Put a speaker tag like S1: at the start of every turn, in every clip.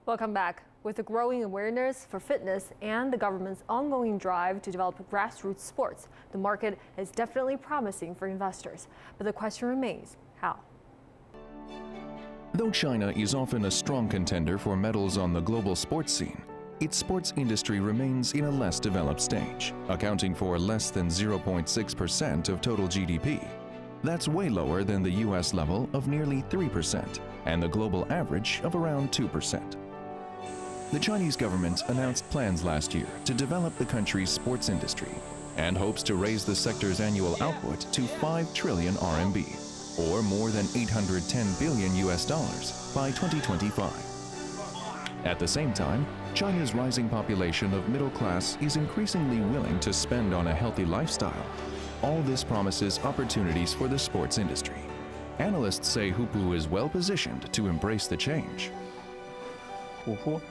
S1: Welcome back. With the growing awareness for fitness and the government's ongoing drive to develop grassroots sports, the market is definitely promising for investors. But the question remains, how?
S2: Though China is often a strong contender for medals on the global sports scene, its sports industry remains in a less developed stage, accounting for less than 0.6% of total GDP. That's way lower than the US level of nearly 3% and the global average of around 2%. The Chinese government announced plans last year to develop the country's sports industry and hopes to raise the sector's annual output to 5 trillion RMB, or more than 810 billion US dollars by 2025. At the same time, China's rising population of middle class is increasingly willing to spend on a healthy lifestyle. All this promises opportunities for the sports industry. Analysts say Hupu is well positioned to embrace the change.
S3: Hupu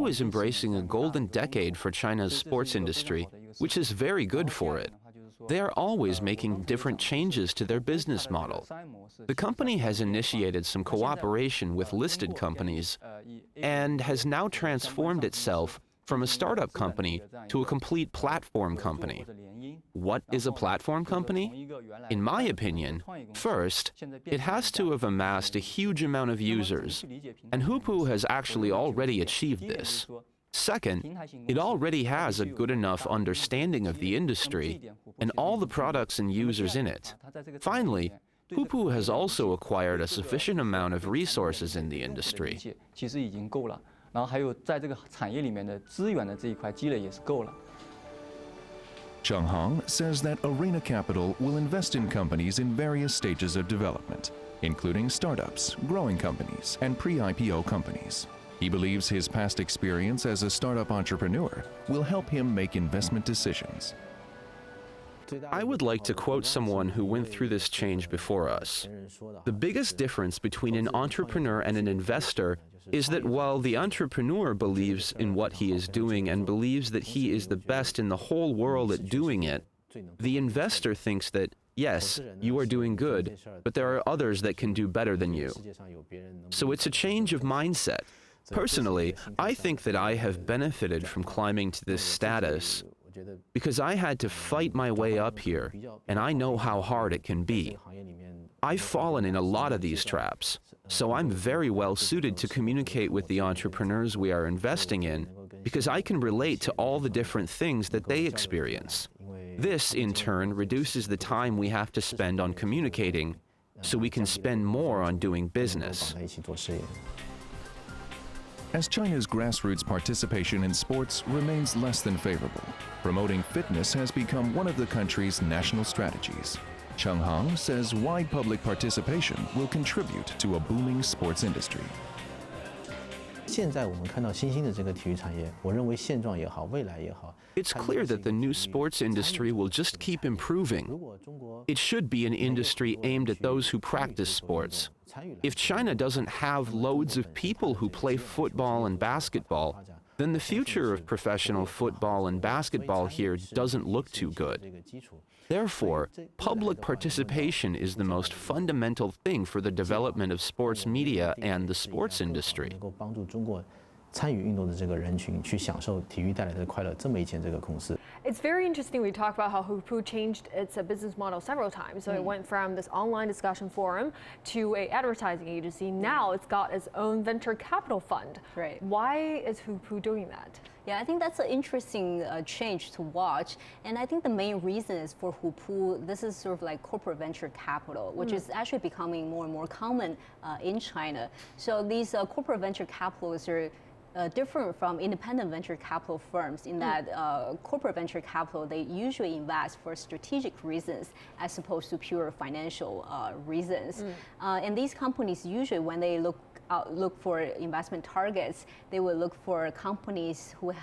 S3: is embracing a golden decade for China's sports industry, which is very good for it. They are always making different changes to their business model. The company has initiated some cooperation with listed companies and has now transformed itself from a startup company to a complete platform company. What is a platform company? In my opinion, first, it has to have amassed a huge amount of users, and Hupu has actually already achieved this. Second, it already has a good enough understanding of the industry and all the products and users in it. Finally, Hupu has also acquired a sufficient amount of resources in the industry.
S2: Cheng Hong says that Arena Capital will invest in companies in various stages of development, including startups, growing companies, and pre-IPO companies. He believes his past experience as a startup entrepreneur will help him make investment decisions.
S3: I would like to quote someone who went through this change before us. The biggest difference between an entrepreneur and an investor is that while the entrepreneur believes in what he is doing and believes that he is the best in the whole world at doing it, the investor thinks that, yes, you are doing good, but there are others that can do better than you. So it's a change of mindset. Personally, I think that I have benefited from climbing to this status because I had to fight my way up here, and I know how hard it can be. I've fallen in a lot of these traps, so I'm very well suited to communicate with the entrepreneurs we are investing in because I can relate to all the different things that they experience. This, in turn, reduces the time we have to spend on communicating, so we can spend more on doing business.
S2: As China's grassroots participation in sports remains less than favorable, promoting fitness has become one of the country's national strategies. Cheng Hong says wide public participation will contribute to a booming sports industry.
S3: It's clear that the new sports industry will just keep improving. It should be an industry aimed at those who practice sports. If China doesn't have loads of people who play football and basketball, then the future of professional football and basketball here doesn't look too good. Therefore, public participation is the most fundamental thing for the development of sports media and the sports industry.
S1: It's very interesting. We talked about how Hupu changed its business model several times. So it went from this online discussion forum to an advertising agency. Now it's got its own venture capital fund.
S4: Right.
S1: Why is Hupu doing that?
S4: Yeah, I think that's an interesting change to watch. And I think the main reason is for Hupu, this is sort of like corporate venture capital, which is actually becoming more and more common in China. So these corporate venture capitalists are different from independent venture capital firms in that corporate venture capital, they usually invest for strategic reasons as opposed to pure financial reasons. And these companies usually, when they look for investment targets, they will look for companies whose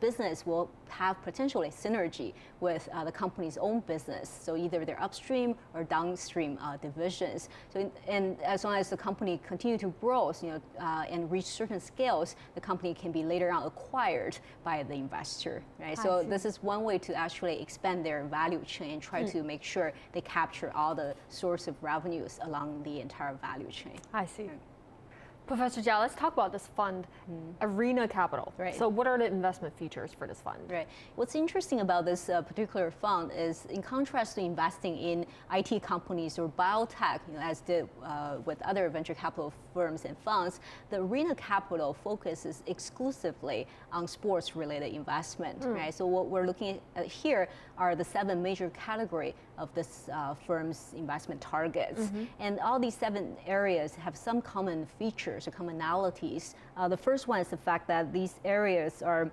S4: business will have potentially synergy with the company's own business. So either their upstream or downstream divisions. So and as long as the company continue to grow, and reach certain scales, the company can be later on acquired by the investor. Right. So this is one way to actually expand their value chain and try to make sure they capture all the source of revenues along the entire value chain.
S1: I see. Professor Jia, let's talk about this fund, Arena Capital.
S4: Right.
S1: So what are the investment features for this fund?
S4: Right. What's interesting about this particular fund is, in contrast to investing in IT companies or biotech, as did with other venture capital firms and funds, the Arena Capital focuses exclusively on sports-related investment. Right. So what we're looking at here are the 7 major categories of this firm's investment targets, and all these 7 areas have some common features or commonalities. The first one is the fact that these areas are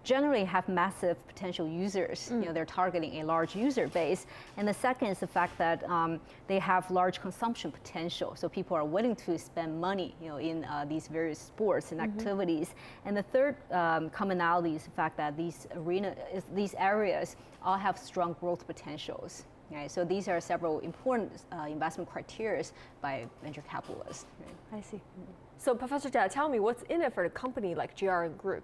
S4: generally have massive potential users. They're targeting a large user base. And the second is the fact that they have large consumption potential. So people are willing to spend money, in these various sports and activities. And the third commonality is the fact that these areas all have strong growth potentials. Right, so these are several important investment criteria by venture capitalists. Right?
S1: I see. So Professor Jia, tell me, what's in it for a company like GRN Group?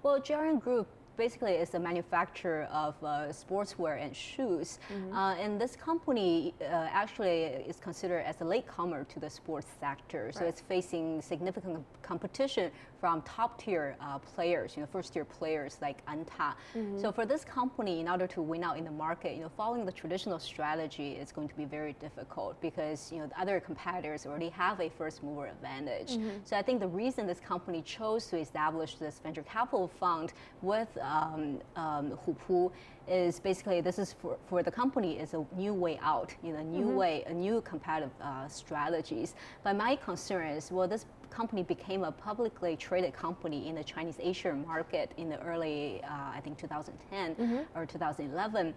S4: Well, GRN Group basically is a manufacturer of sportswear and shoes. And this company actually is considered as a latecomer to the sports sector. So it's facing significant competition from top-tier players, first-tier players like Anta. So for this company, in order to win out in the market, following the traditional strategy is going to be very difficult because the other competitors already have a first-mover advantage. So I think the reason this company chose to establish this venture capital fund with Hupu is basically this is for the company is a new way out, a new competitive strategies. But my concern is, well, this company became a publicly traded company in the Chinese Asian market in the early, I think 2010 or 2011.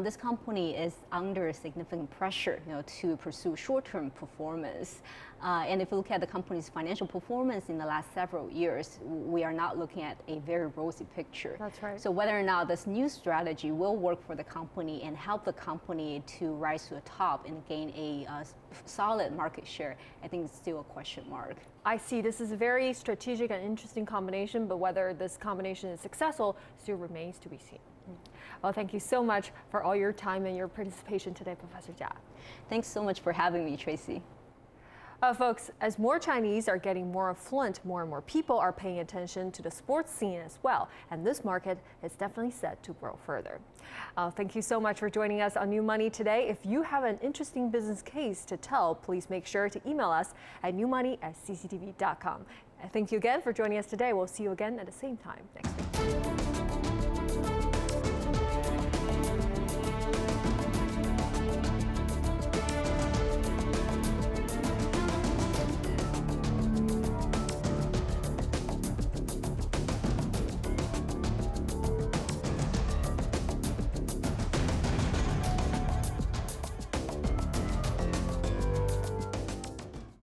S4: This company is under significant pressure, to pursue short-term performance. And if you look at the company's financial performance in the last several years, we are not looking at a very rosy picture.
S1: That's right.
S4: So whether or not this new strategy will work for the company and help the company to rise to the top and gain a solid market share, I think it's still a question mark.
S1: I see. This is a very strategic and interesting combination, but whether this combination is successful still remains to be seen. Well, thank you so much for all your time and your participation today, Professor Jia.
S4: Thanks so much for having me, Tracy.
S1: Folks, as more Chinese are getting more affluent, more and more people are paying attention to the sports scene as well, and this market is definitely set to grow further. Thank you so much for joining us on New Money today. If you have an interesting business case to tell, please make sure to email us at newmoney@cctv.com. Thank you again for joining us today. We'll see you again at the same time next week.